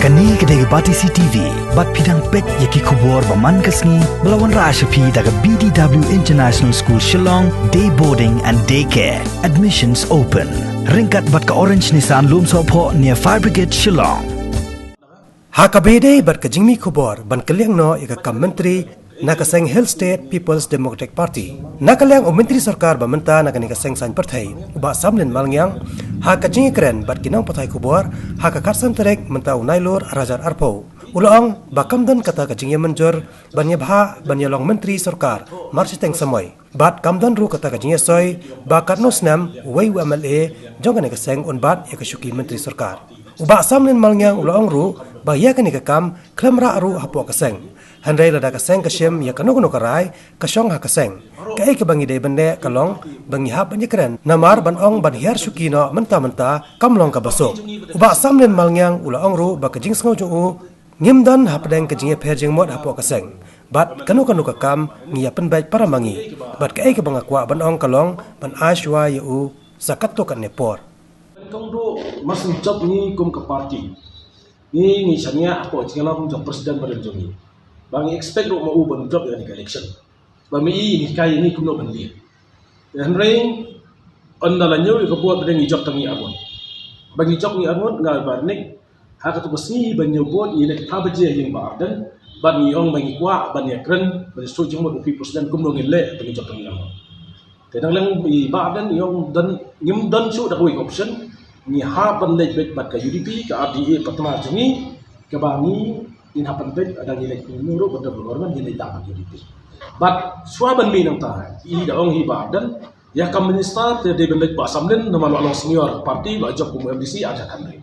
Kani kedai bati CTV, bat pidang pet yaki kubur baman kasni melawan Rashapi daga BDW International School Shillong, day boarding and daycare. Admissions open. Ringkat bat ka Orange Nissan Loom Sopo near Fire Brigade Shillong. Hakabede bat ka jingmi kubur ban kaliang no ika kam menteri nakaseng Hill State People's Democratic Party. Nakaliang menteri sarkar bamenta nakani kaseng san partai uba samlen malngyang haka jingi keren bat kinang patai kubur haka karsan terek menta unailur rajar arpo. Ulang bakam dan kata ka jingi menjor banya bha banya long menteri sarkar marsiteng samoy. Bat kamdan ru kata ka jingi soy bakat nosnam wei MLA jongan kaseng unbat ya kasyuki menteri sarkar. Uba samlen malngyang ulang ru bahaya kani kam klemra aru hapo kaseng. Handai lada kaseng kasyem ya kanu karai kasyong ha kaseng. Kai ke bangi dei bende kalong bangi hap banyak keren. Namar ban ong ban hiar syukino menta-menta kamlong ka basok. Uba samlen malngyang ula ong ru ba kajing sngau juu ngimdan hap deng kajing pher jing mod hapo kaseng. Bat kanu ka kam ngia penbaik para mangi. Bat kai ke bangakwa ban ong kalong ban ashwa yu sakat to kan nepor. Kong do mas job ni kum ke parti. Ni sanya apa jingala kum job presiden pada job ni. Bagi expect ro mau ban job dengan election. Bagi ini kai ini kum no ban dia. Dan rain ondalanyo ko buat dengan job tangi abon. Bagi job ni abon ngal barnik haka tu besni ban nyobot ini ka baje yang bardan ban ni ong bagi kwa ban ya kren ban so jing mo fi presiden kum no ngile bagi job tangi abon. Tenang lang i bardan yung dan ngim dan su da ko option ni ha ban le bet bat ka UDP ka RDA patma jungi ka bangi in happen bet ada nilai nuru pada berorban nilai dapat UDP. But swaban mi nang ta i da ong hi badan ya kam minister te de belek ba samlen nama lo senior parti ba job kum MDC ada kan re.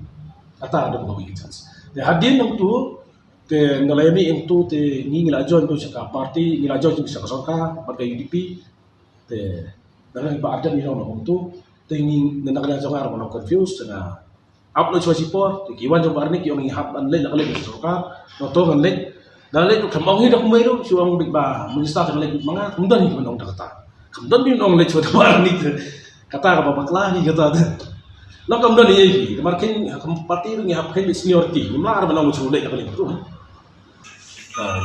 Ata ada ko wi chance. De hadin nang tu te ngalami itu te ni ngila join tu sa parti ngila join tu sa ka ka UDP te dalam badan ni orang tu tingin na nakalasangar mo confused na upload sa sipor kiwan sa barnik yung ihap anle nakalek sa ka no to nganlek dalek kamong hidak mayro suang bigba minister sa ngalek mga kundan ni manong kata kundan ni nong lek sa barnik kata ka babakla ni kata lang kamdan ni markin parti ni hap kay seniority mara manong sulek nakalek tu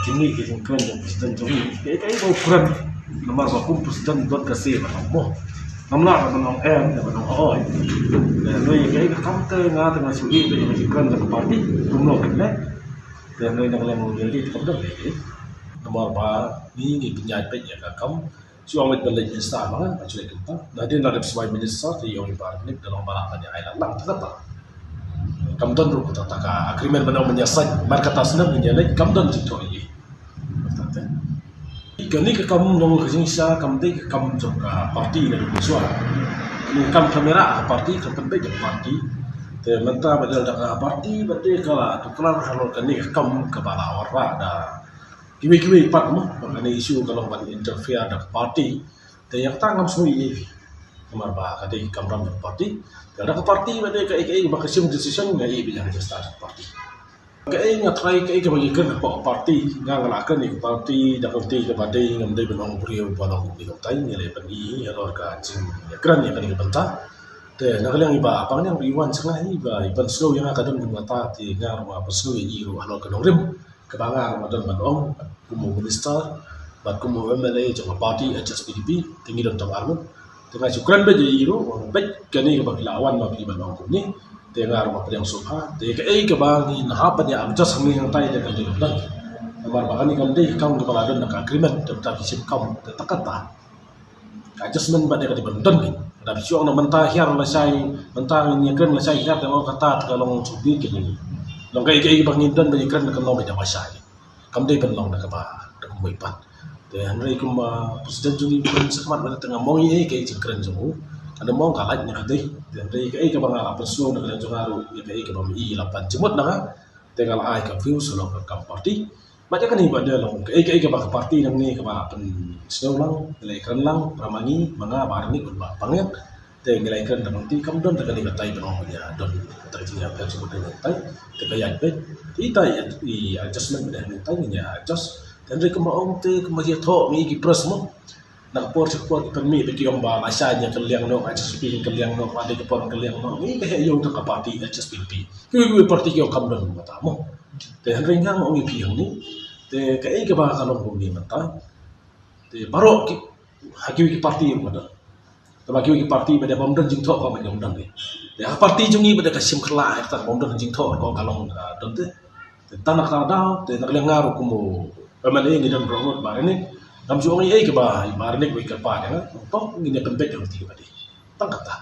kini kita kan presiden jori kay ukuran nomor bakum presiden dot kasih mo namla manong manong hoy noi kay kamte nga tengah suhi to yung kan sa party kumno kene dan noi nang mo yeli to kapda nomor ba ni pinyay pe ya kam suang met balay sa mga actually kita dadin na sebagai minister ti yung parnik dalam balakan ya ay lang tata kamdan ru kata ka agreement manong menyasad markatas na menyalek kamdan tito yi kani ka kam nong kasing siya kam de kam jong ka parti na duswa ni kam kamera parti ka penbe jong parti te menta badal da parti bate kala to kala halo kani kam ka bala warra da kiwi pat mo kani isu kalau ban interfere da parti te yang tangam sui ye kamar ba ka de kam ram parti da parti bate ka ek ba kasim decision ga ye bilang start parti kay nga try kay bagi kan pa parti nga ngalakan ni parti da parti ka badai ngam dai benong priyo balong ni tay ni le pagi alor ka jing ya kran ya kan ni banta te nagalang iba apang yang riwan sanga iba iban slow yang akadon ni mata ti nga ro paslo yi ro alor ka rim ka banga ro don banong kumu minister bat kumu MLA jong parti adjust PDP tingi don tam armo te nga sukran be yi ro bet kani ka baglawan ma pi banong ni dengar apa yang suha, dek ke bagi nahapan ya amjas kami yang tay dengan dia dan, amar bahkan ikan dek kaum kepala dan nak agreement tentang bisip kaum tetakat tak, adjustment pada kadi benton ni, tapi siang nak mentah hiar lesai, mentah ini kan lesai hiar dengan kata kalau subi kini, long kai bangin dan bagi kan nak long beda masai, kaum dek penlong nak apa, nak muipan, dan hari kuma presiden juni bukan sekemat pada tengah mongi kai cengkeren semua. Ada mau kalah ni kadai, dan dari kay kabang persuo na kailan jongaru, kay kabang lapan jemut na tinggal ay confuse lo ka party. Macam kan iba dia long kay kabang party nang ni kabang snow lang, nilai kran lang, pramangi, mga barni kulba pangyan. Te nilai kran nang ti kam don takali katay panong niya don takali niya jemut na tay, tagayan pe. Itay adjustment na tay niya adjust. Dan dari kemaong te kemaji tho mi ki pres mo. nak por sekepor permi bagi orang ba masanya keliang no HSP keliang no ada kepor keliang no ni ke yo tak parti HSP kui parti yo kam dan mata mo te ringang ongi piang ni te ke ke ba kalong ni mata te baro ki haki ki parti mo da te bagi ki parti pada bomdan jing thok ko ma jong dang ni te parti jong ni pada kasim khla ta bomdan jing thok ko kalong don te tanah kadau te nak lengar ko mo pemane ni dan romot ba ni Nam juang ini ke bah, ibaratnya gue kerpa, ya kan? Toh ini penting yang tiga tadi, tangkap tak?